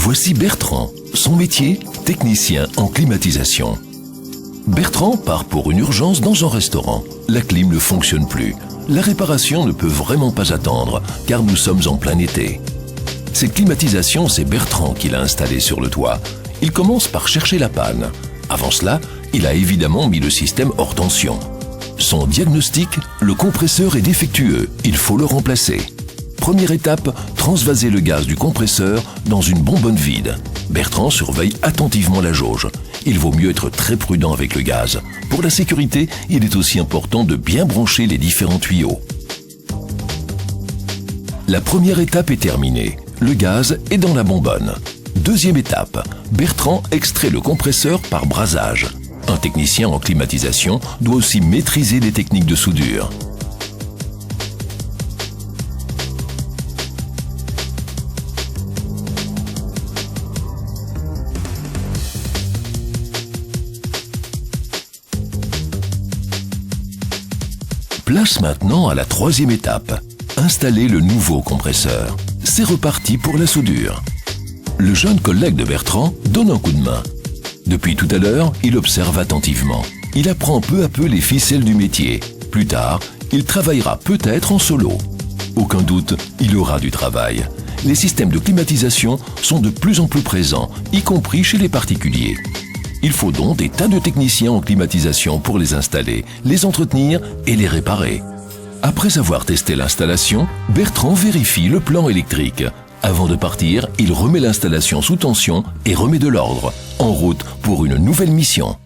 Voici Bertrand. Son métier, technicien en climatisation. Bertrand part pour une urgence dans un restaurant. La clim ne fonctionne plus. La réparation ne peut vraiment pas attendre, car nous sommes en plein été. Cette climatisation, c'est Bertrand qui l'a installée sur le toit. Il commence par chercher la panne. Avant cela, il a évidemment mis le système hors tension. Son diagnostic, le compresseur est défectueux, il faut le remplacer. Première étape, transvaser le gaz du compresseur dans une bonbonne vide. Bertrand surveille attentivement la jauge. Il vaut mieux être très prudent avec le gaz. Pour la sécurité, il est aussi important de bien brancher les différents tuyaux. La première étape est terminée. Le gaz est dans la bonbonne. Deuxième étape, Bertrand extrait le compresseur par brasage. Un technicien en climatisation doit aussi maîtriser les techniques de soudure. Place maintenant à la troisième étape, installer le nouveau compresseur. C'est reparti pour la soudure. Le jeune collègue de Bertrand donne un coup de main. Depuis tout à l'heure, il observe attentivement. Il apprend peu à peu les ficelles du métier. Plus tard, il travaillera peut-être en solo. Aucun doute, il aura du travail. Les systèmes de climatisation sont de plus en plus présents, y compris chez les particuliers. Il faut donc des tas de techniciens en climatisation pour les installer, les entretenir et les réparer. Après avoir testé l'installation, Bertrand vérifie le plan électrique. Avant de partir, il remet l'installation sous tension et remet de l'ordre. En route pour une nouvelle mission.